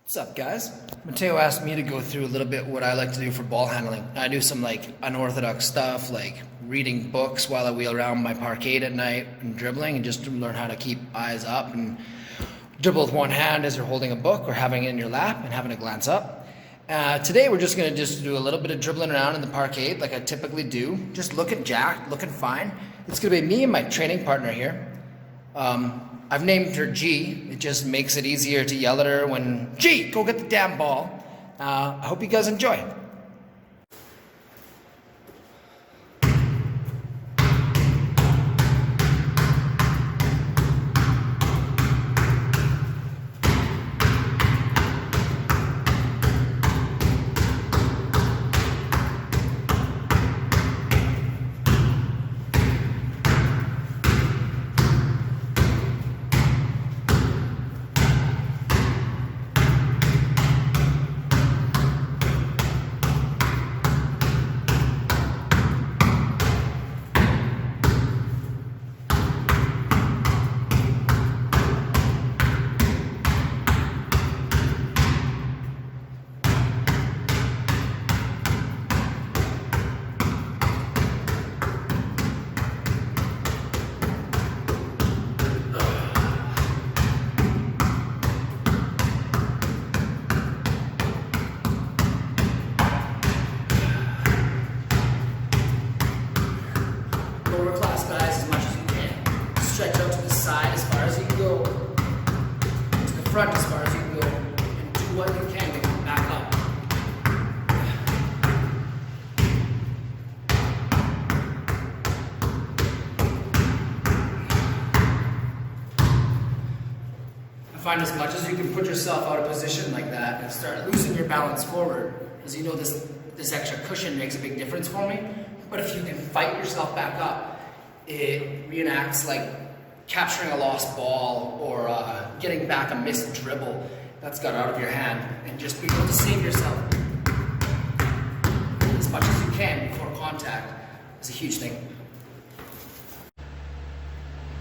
What's up, guys? Mateo asked me to go through a little bit what I like to do for ball handling. I do some unorthodox stuff, like reading books while I wheel around my parkade at night and dribbling, and just to learn how to keep eyes up and dribble with one hand as you're holding a book or having it in your lap and having a glance up. Today we're just going to do a little bit of dribbling around in the parkade like I typically do. Just looking jacked, looking fine. It's going to be me and my training partner here. I've named her G. It just makes it easier to yell at her when, G, go get the damn ball. I hope you guys enjoy. Lower class, guys, as much as you can. Stretch out to the side as far as you can go. To the front as far as you can go. And do what you can to come back up. I find as much as you can put yourself out of position like that and start losing your balance forward, as you know this extra cushion makes a big difference for me. But if you can fight yourself back up, it reenacts like capturing a lost ball or getting back a missed dribble that's got out of your hand, and just being able to save yourself as much as you can before contact is a huge thing.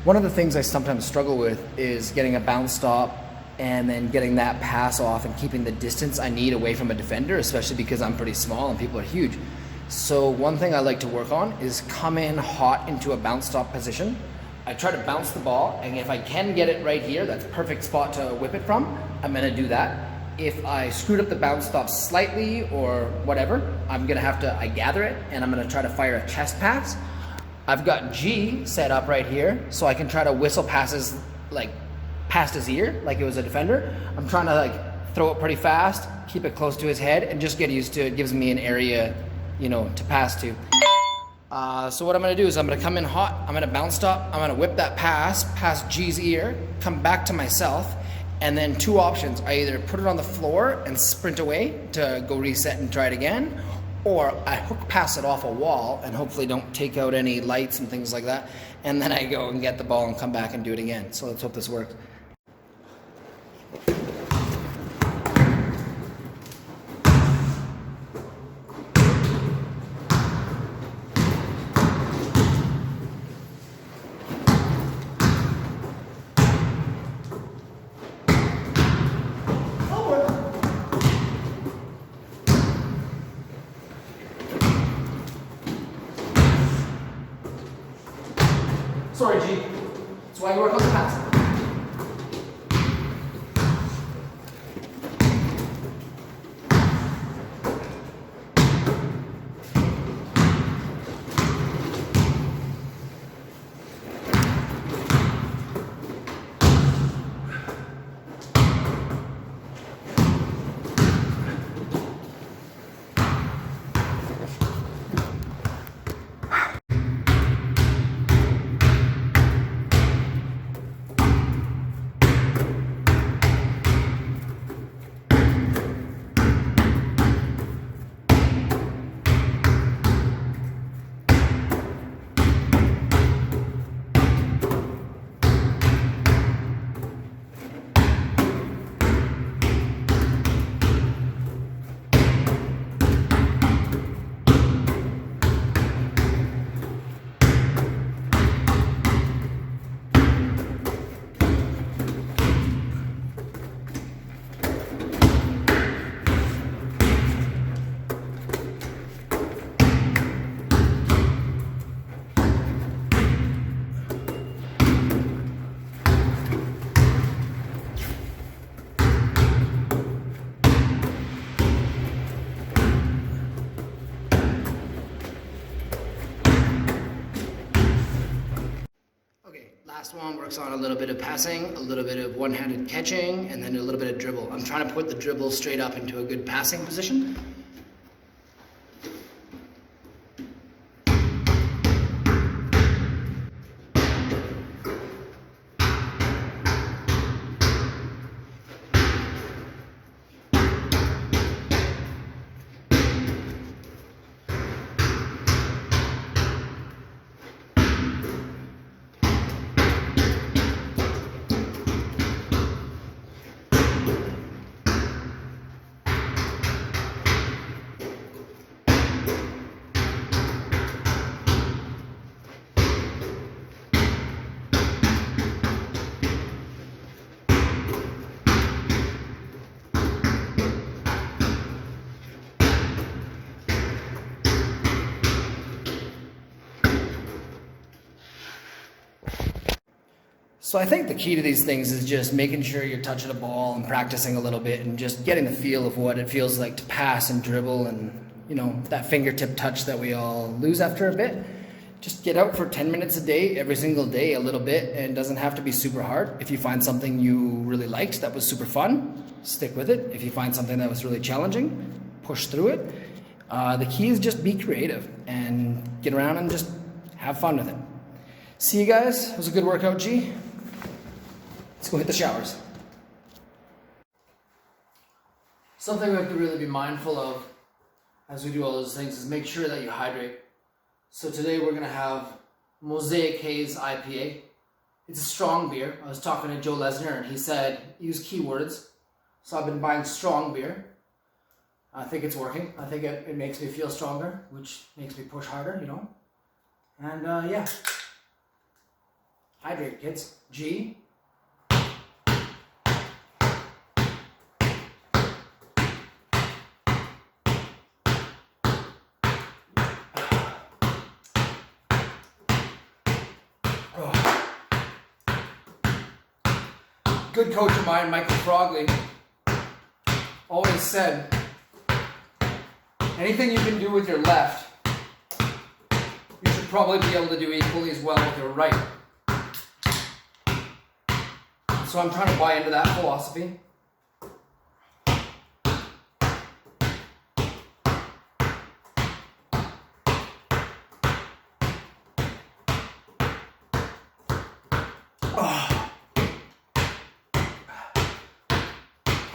One of the things I sometimes struggle with is getting a bounce stop and then getting that pass off and keeping the distance I need away from a defender, especially because I'm pretty small and people are huge. So one thing I like to work on is come in hot into a bounce stop position. I try to bounce the ball, and if I can get it right here, that's a perfect spot to whip it from, I'm gonna do that. If I screwed up the bounce stop slightly or whatever, I'm gonna have to, I gather it, and I'm gonna try to fire a chest pass. I've got G set up right here, so I can try to whistle passes like past his ear, like it was a defender. I'm trying to throw it pretty fast, keep it close to his head, and just get used to it. It gives me an area to pass to. So what I'm gonna do is I'm gonna come in hot, I'm gonna bounce stop, I'm gonna whip that pass past G's ear, come back to myself, and then two options. I either put it on the floor and sprint away to go reset and try it again, or I hook pass it off a wall and hopefully don't take out any lights and things like that, and then I go and get the ball and come back and do it again. So let's hope this works. Sorry, G. That's why you work on the pass. last one works on a little bit of passing, a little bit of one-handed catching, and then a little bit of dribble. I'm trying to put the dribble straight up into a good passing position. So I think the key to these things is just making sure you're touching a ball and practicing a little bit and just getting the feel of what it feels like to pass and dribble and, you know, that fingertip touch that we all lose after a bit. Just get out for 10 minutes a day, every single day, a little bit, and it doesn't have to be super hard. If you find something you really liked that was super fun, stick with it. If you find something that was really challenging, push through it. The key is just be creative and get around and just have fun with it. See you guys. It was a good workout, G. Let's go hit the showers. Something we have to really be mindful of as we do all those things is make sure that you hydrate. So today we're going to have Mosaic Haze IPA. It's a strong beer. I was talking to Joe Lesnar and he said use keywords. So I've been buying strong beer. I think it's working. I think it makes me feel stronger, which makes me push harder, you know. And yeah. Hydrate, kids. G. Good coach of mine, Michael Frogley, always said, anything you can do with your left, you should probably be able to do equally as well with your right. So I'm trying to buy into that philosophy.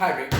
Hydrate.